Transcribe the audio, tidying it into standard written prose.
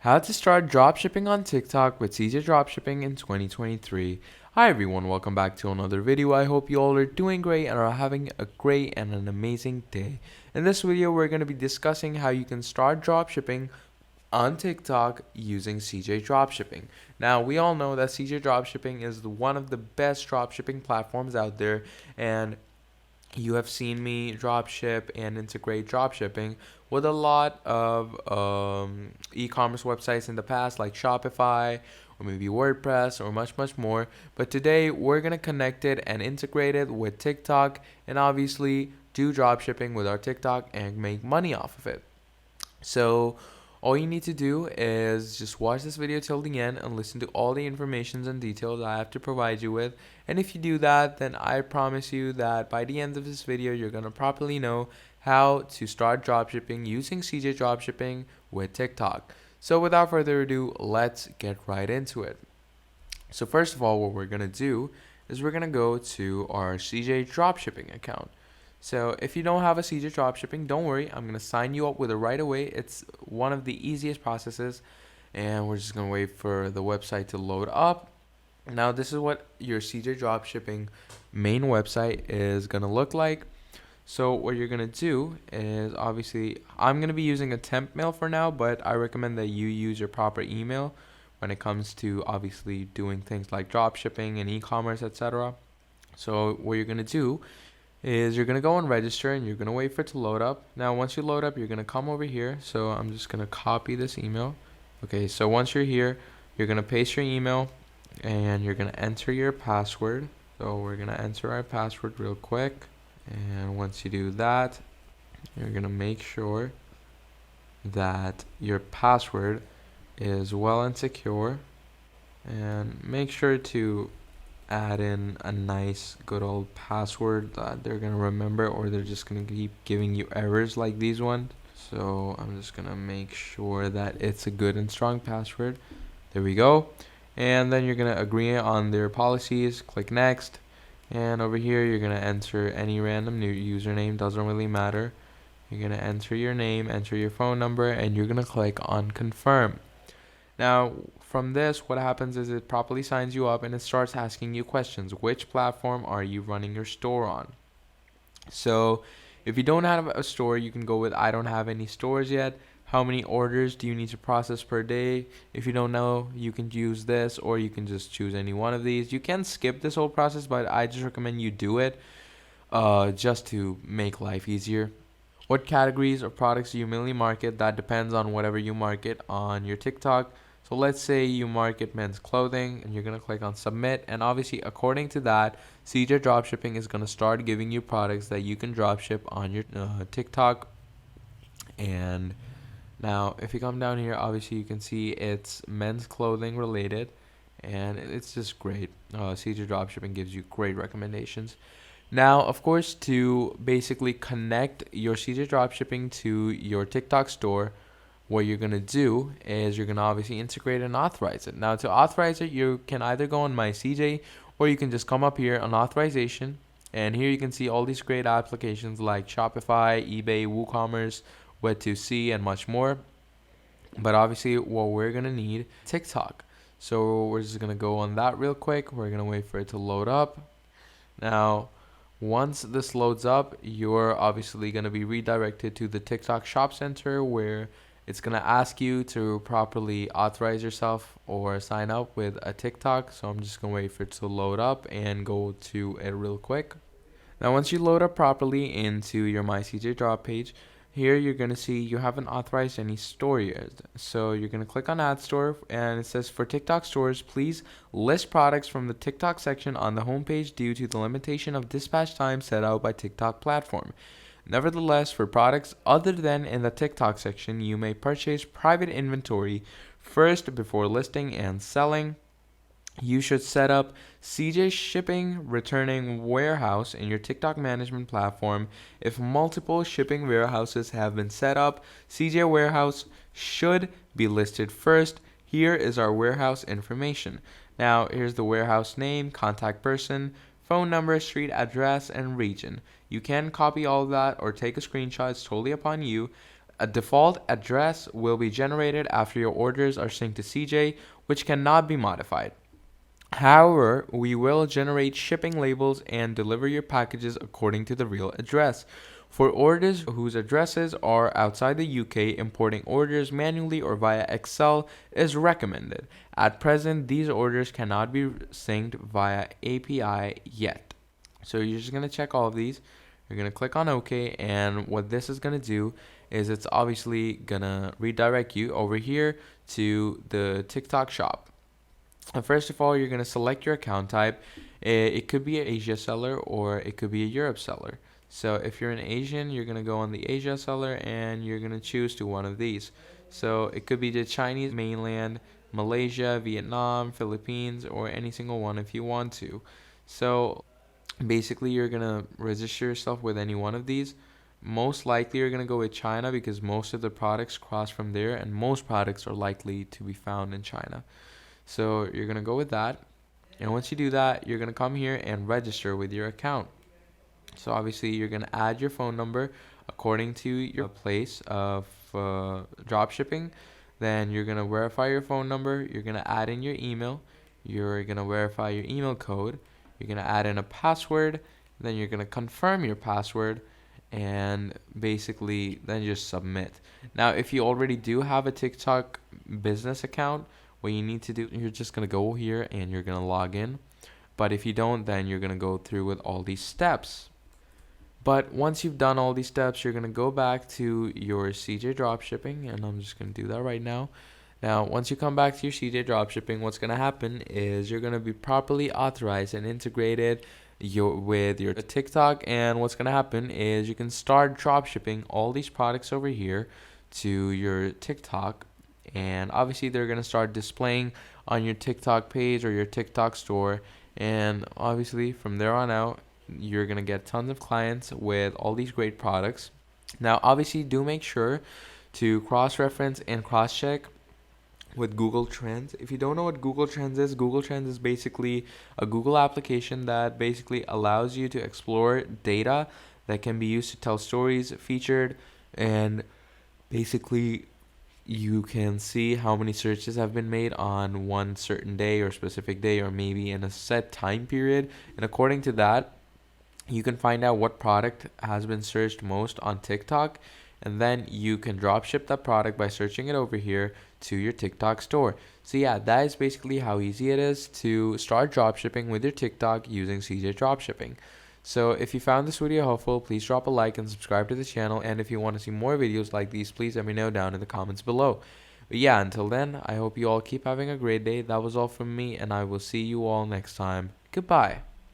How to start dropshipping on TikTok with CJ Dropshipping in 2023. Hi everyone, welcome back to another video. I hope you all are doing great and are having a great and an amazing day. In this video, we're going to be discussing how you can start dropshipping on TikTok using CJ Dropshipping. Now, we all know that CJ Dropshipping is one of the best dropshipping platforms out there, and you have seen me dropship and integrate dropshipping with a lot of e-commerce websites in the past, like Shopify or maybe WordPress or much more. But today we're gonna connect it and integrate it with TikTok, and obviously do dropshipping with our TikTok and make money off of it. So all you need to do is just watch this video till the end and listen to all the information and details I have to provide you with. And if you do that, then I promise you that by the end of this video, you're going to properly know how to start dropshipping using CJ Dropshipping with TikTok. So without further ado, let's get right into it. So first of all, what we're going to do is we're going to go to our CJ Dropshipping account. So if you don't have a CJ Dropshipping, don't worry. I'm going to sign you up with it right away. It's one of the easiest processes, and we're just going to wait for the website to load up. Now, this is what your CJ Dropshipping main website is going to look like. So what you're going to do is, obviously, I'm going to be using a temp mail for now, but I recommend that you use your proper email when it comes to obviously doing things like dropshipping and e-commerce, etc. So what you're going to do is you're going to go and register, and you're going to wait for it to load up. Now, once you load up, you're going to come over here. So I'm just going to copy this email. Okay, so once you're here, you're going to paste your email and you're going to enter your password. So we're going to enter our password real quick. And once you do that, you're going to make sure that your password is well and secure, and make sure to add in a nice good old password that they're gonna remember, or they're just gonna keep giving you errors like these ones. So I'm just gonna make sure that it's a good and strong password. There we go. And then you're gonna agree on their policies, click next, and over here you're gonna enter any random new username, doesn't really matter. You're gonna enter your name, enter your phone number, and you're gonna click on confirm. Now, from this, what happens is it properly signs you up and it starts asking you questions. Which platform are you running your store on? So if you don't have a store, you can go with I don't have any stores yet. How many orders do you need to process per day? If you don't know, you can use this, or you can just choose any one of these. You can skip this whole process, but I just recommend you do it just to make life easier. What categories or products do you mainly market? That depends on whatever you market on your TikTok. So let's say you market men's clothing, and you're going to click on submit. And obviously, according to that, CJ Dropshipping is going to start giving you products that you can dropship on your TikTok. And now, if you come down here, obviously you can see it's men's clothing related, and it's just great. CJ Dropshipping gives you great recommendations. Now, of course, to basically connect your CJ Dropshipping to your TikTok store, what you're going to do is you're going to obviously integrate and authorize it. Now, to authorize it, you can either go on My CJ, or you can just come up here on authorization. And here you can see all these great applications like Shopify, eBay, WooCommerce, Web2C, and much more. But obviously, what we're going to need, TikTok. So we're just going to go on that real quick. We're going to wait for it to load up. Now, once this loads up, you're obviously going to be redirected to the TikTok Shop Center, where it's going to ask you to properly authorize yourself or sign up with a TikTok. So I'm just going to wait for it to load up and go to it real quick. Now, once you load up properly into your My CJ Drop page, here you're going to see you haven't authorized any store yet. So you're going to click on Add Store, and it says for TikTok stores, please list products from the TikTok section on the homepage due to the limitation of dispatch time set out by TikTok platform. Nevertheless, for products other than in the TikTok section, you may purchase private inventory first before listing and selling. You should set up CJ Shipping Returning Warehouse in your TikTok management platform. If multiple shipping warehouses have been set up, CJ Warehouse should be listed first. Here is our warehouse information. Now, here's the warehouse name, contact person, phone number, street address, and region. You can copy all of that or take a screenshot. It's totally upon you. A default address will be generated after your orders are synced to CJ, which cannot be modified. However, we will generate shipping labels and deliver your packages according to the real address. For orders whose addresses are outside the UK, importing orders manually or via Excel is recommended. At present, these orders cannot be synced via API yet. So you're just going to check all of these. You're going to click on OK, and what this is going to do is it's obviously going to redirect you over here to the TikTok shop. First of all, you're going to select your account type. It could be an Asia seller or it could be a Europe seller. So if you're an Asian, you're going to go on the Asia seller and you're going to choose to one of these. So it could be the Chinese mainland, Malaysia, Vietnam, Philippines, or any single one if you want to. So basically, you're going to register yourself with any one of these. Most likely, you're going to go with China because most of the products cross from there and most products are likely to be found in China. So you're going to go with that. And once you do that, you're going to come here and register with your account. So obviously, you're going to add your phone number according to your place of drop shipping. Then you're going to verify your phone number. You're going to add in your email. You're going to verify your email code. You're going to add in a password. Then you're going to confirm your password. And basically, then just submit. Now, if you already do have a TikTok business account, what you need to do, you're just going to go here and you're going to log in. But if you don't, then you're going to go through with all these steps. But once you've done all these steps, you're going to go back to your CJ Dropshipping, and I'm just going to do that right now. Now, once you come back to your CJ Dropshipping, what's going to happen is you're going to be properly authorized and integrated with your TikTok, and what's going to happen is you can start dropshipping all these products over here to your TikTok. And obviously they're going to start displaying on your TikTok page or your TikTok store. And obviously from there on out, you're going to get tons of clients with all these great products. Now, obviously, do make sure to cross-reference and cross-check with Google Trends. If you don't know what Google Trends is basically a Google application that basically allows you to explore data that can be used to tell stories featured, and basically you can see how many searches have been made on one certain day or specific day or maybe in a set time period. And according to that, you can find out what product has been searched most on TikTok. And then you can drop ship that product by searching it over here to your TikTok store. So yeah, that is basically how easy it is to start drop shipping with your TikTok using CJ Dropshipping. So if you found this video helpful, please drop a like and subscribe to the channel. And if you want to see more videos like these, please let me know down in the comments below. But yeah, until then, I hope you all keep having a great day. That was all from me, and I will see you all next time. Goodbye.